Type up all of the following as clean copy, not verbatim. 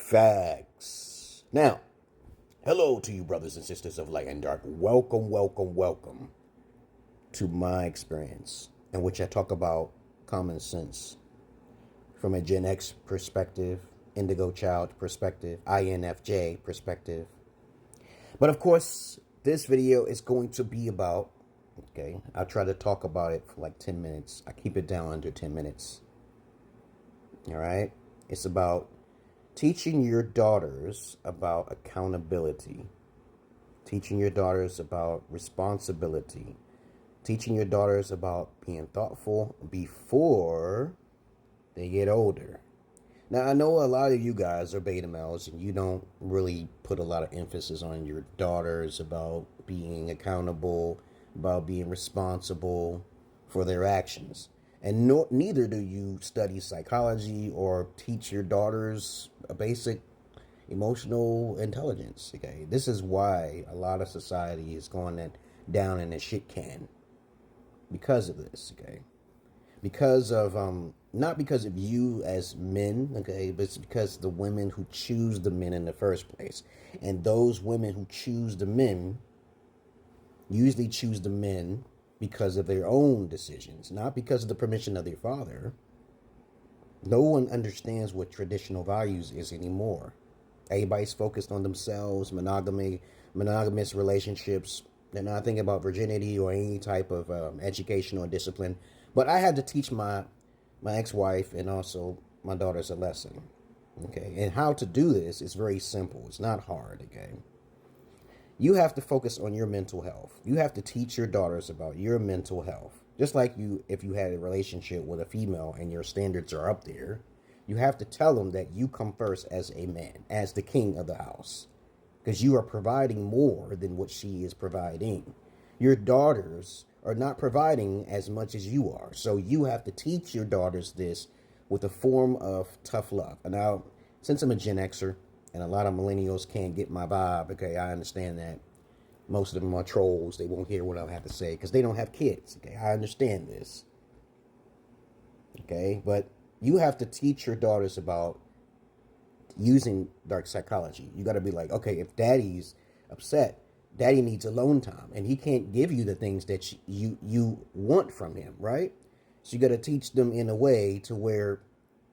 Facts. Now, hello to you brothers and sisters of light and dark. Welcome, welcome, welcome to my experience in which I talk about common sense from a Gen X perspective, Indigo Child perspective, INFJ perspective. But of course, this video is going to be about, I'll try to talk about it for like 10 minutes. I keep it down under 10 minutes. All right? It's about teaching your daughters about accountability, teaching your daughters about responsibility, teaching your daughters about being thoughtful before they get older. Now, I know a lot of you guys are beta males and you don't really put a lot of emphasis on your daughters about being accountable, about being responsible for their actions. And neither do you study psychology or teach your daughters a basic emotional intelligence. Okay, this is why a lot of society is going down in a shit can because of this. Okay, because of not because of you as men. Okay, but it's because the women who choose the men in the first place, and those women who choose the men usually choose the men because of their own decisions, not because of the permission of their father. No one understands what traditional values is anymore. Everybody's focused on themselves, monogamous relationships. They're not thinking about virginity or any type of education or discipline. But I had to teach my ex-wife and also my daughters a lesson. Okay, and how to do this is very simple. It's not hard. Okay. You have to focus on your mental health. You have to teach your daughters about your mental health. Just like if you had a relationship with a female and your standards are up there, you have to tell them that you come first as a man, as the king of the house, because you are providing more than what she is providing. Your daughters are not providing as much as you are. So you have to teach your daughters this with a form of tough love. And now, since I'm a Gen Xer, and a lot of millennials can't get my vibe. Okay, I understand that. Most of them are trolls. They won't hear what I have to say because they don't have kids. Okay, I understand this. Okay, but you have to teach your daughters about using dark psychology. You got to be like, okay, if daddy's upset, daddy needs alone time. And he can't give you the things that you want from him, right? So you got to teach them in a way to where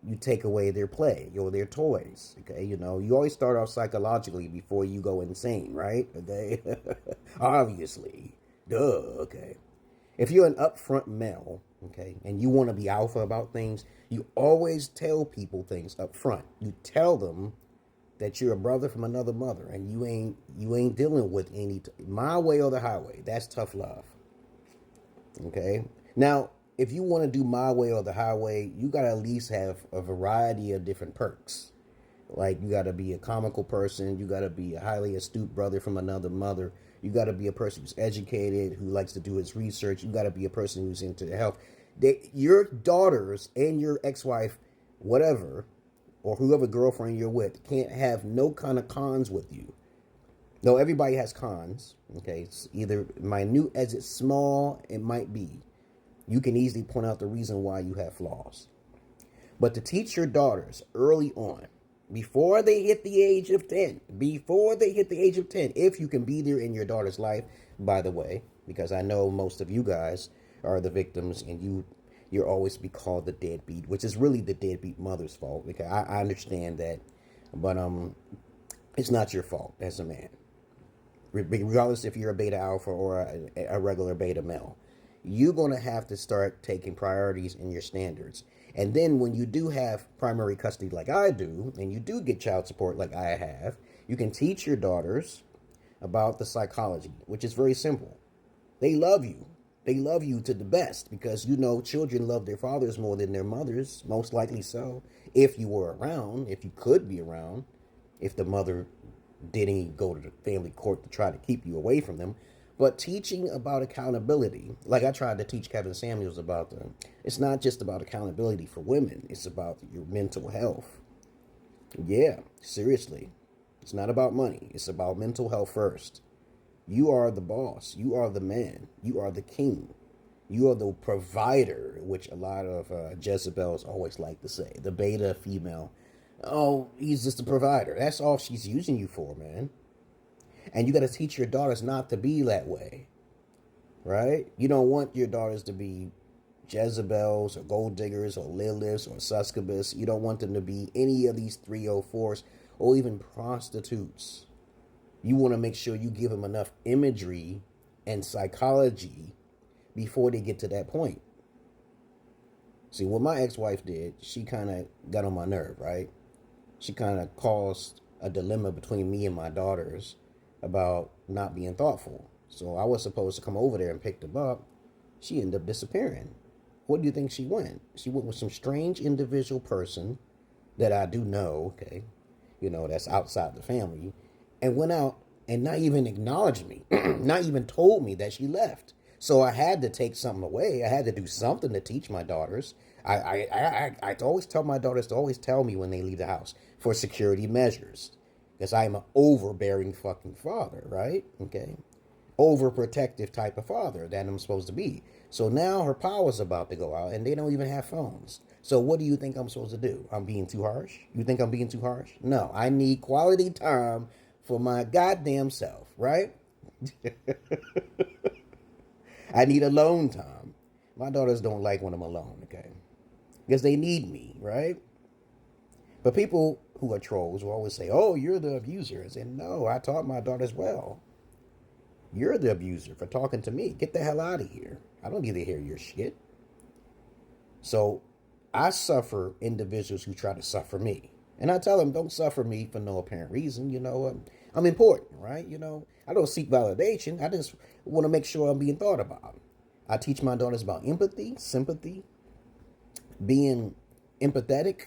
you take away their play or their toys. Okay, you always start off psychologically before you go insane, right? Okay, obviously, duh. Okay, if you're an upfront male, okay, and you want to be alpha about things, you always tell people things up front. You tell them that you're a brother from another mother, and you ain't dealing with my way or the highway. That's tough love. Okay, now, if you want to do my way or the highway, you got to at least have a variety of different perks. Like, you got to be a comical person. You got to be a highly astute brother from another mother. You got to be a person who's educated, who likes to do his research. You got to be a person who's into the health. Your daughters and your ex-wife, whatever, or whoever girlfriend you're with, can't have no kind of cons with you. No, everybody has cons. Okay, it's either minute as it's small, it might be. You can easily point out the reason why you have flaws. But to teach your daughters early on, before they hit the age of 10, if you can be there in your daughter's life, by the way, because I know most of you guys are the victims and you'll always be called the deadbeat, which is really the deadbeat mother's fault. Because I understand that, but it's not your fault as a man. Regardless if you're a beta alpha or a regular beta male. You're going to have to start taking priorities in your standards. And then when you do have primary custody like I do, and you do get child support like I have, you can teach your daughters about the psychology, which is very simple. They love you. They love you to the best because, children love their fathers more than their mothers, most likely so. If you were around, if you could be around, if the mother didn't go to the family court to try to keep you away from them. But teaching about accountability, like I tried to teach Kevin Samuels about it's not just about accountability for women. It's about your mental health. Yeah, seriously. It's not about money. It's about mental health first. You are the boss. You are the man. You are the king. You are the provider, which a lot of Jezebels always like to say. The beta female Oh, he's just a provider. That's all she's using you for, man. And you got to teach your daughters not to be that way, right? You don't want your daughters to be Jezebels or gold diggers or Liliths or succubus. You don't want them to be any of these 304s or even prostitutes. You want to make sure you give them enough imagery and psychology before they get to that point. See, what my ex-wife did, she kind of got on my nerve, right? She kind of caused a dilemma between me and my daughters about not being thoughtful. So I was supposed to come over there and pick them up. She ended up disappearing. What do you think she went? She went with some strange individual person that I do know, okay, that's outside the family, and went out and not even acknowledged me, not even told me that she left. So I had to take something away. I had to do something to teach my daughters. I always tell my daughters to always tell me when they leave the house for security measures, because I am an overbearing fucking father, right? Okay, overprotective type of father that I'm supposed to be. So now her power's about to go out, and they don't even have phones. So what do you think I'm supposed to do? I'm being too harsh? You think I'm being too harsh? No, I need quality time for my goddamn self, right? I need alone time. My daughters don't like when I'm alone, okay? Because they need me, right? But people who are trolls will always say, oh, you're the abuser. I say, no, I taught my daughters well. You're the abuser for talking to me. Get the hell out of here. I don't need to hear your shit. So I suffer individuals who try to suffer me. And I tell them, don't suffer me for no apparent reason. I'm important, right? I don't seek validation. I just want to make sure I'm being thought about. I teach my daughters about empathy, sympathy, being empathetic,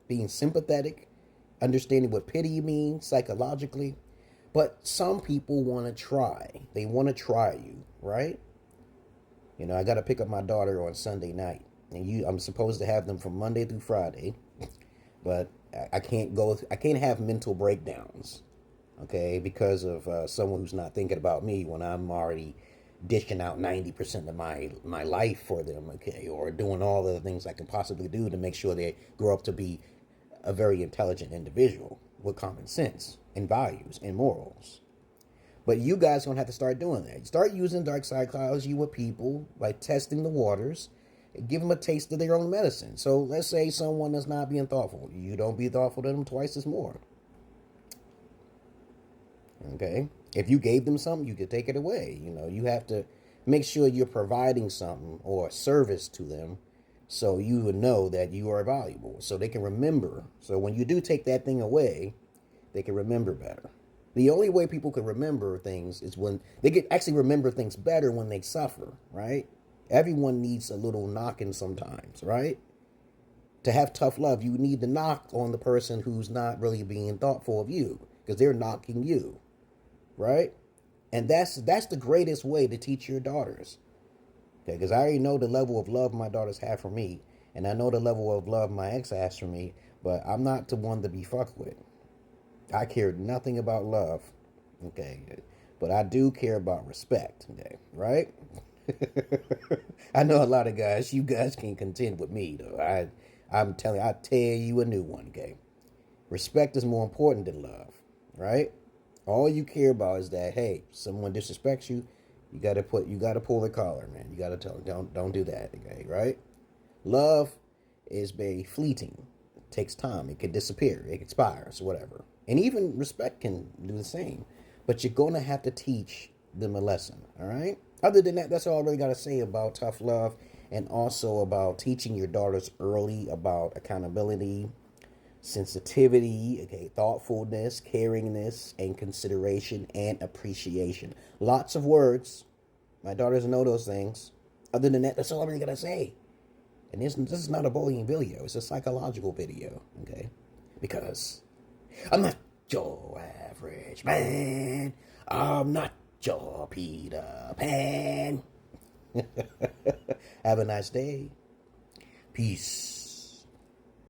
being sympathetic, understanding what pity means psychologically. But some people want to try. They want to try you, right? I got to pick up my daughter on Sunday night. And I'm supposed to have them from Monday through Friday. But I can't have mental breakdowns, okay, because of someone who's not thinking about me when I'm already dishing out 90% of my life for them, okay, or doing all the things I can possibly do to make sure they grow up to be a very intelligent individual with common sense and values and morals. But you guys don't have to start doing that. Start using dark psychology with people by testing the waters. Give them a taste of their own medicine. So let's say someone is not being thoughtful. You don't be thoughtful to them twice as more. Okay? If you gave them something, you could take it away. You have to make sure you're providing something or a service to them so you would know that you are valuable. So they can remember. So when you do take that thing away, they can remember better. The only way people can remember things is when they can actually remember things better when they suffer, right? Everyone needs a little knocking sometimes, right? To have tough love, you need to knock on the person who's not really being thoughtful of you because they're knocking you, right? And that's the greatest way to teach your daughters. Okay, because I already know the level of love my daughters have for me, and I know the level of love my ex has for me, but I'm not the one to be fucked with. I care nothing about love, okay? But I do care about respect, okay? Right? I know a lot of guys, you guys can contend with me, though. I'll tell you a new one, okay? Respect is more important than love, right? All you care about is that, hey, someone disrespects you, you gotta pull the collar, man. You gotta tell them, don't do that, okay, right? Love is very fleeting. It takes time. It can disappear. It expires, whatever. And even respect can do the same. But you're going to have to teach them a lesson, all right? Other than that, that's all I really got to say about tough love and also about teaching your daughters early about accountability, sensitivity, okay, thoughtfulness, caringness, and consideration and appreciation. Lots of words. My daughters know those things. Other than that, that's all I really got to say. And this is not a bullying video. It's a psychological video, okay? Because I'm not your average man. I'm not your Peter Pan. Have a nice day. Peace.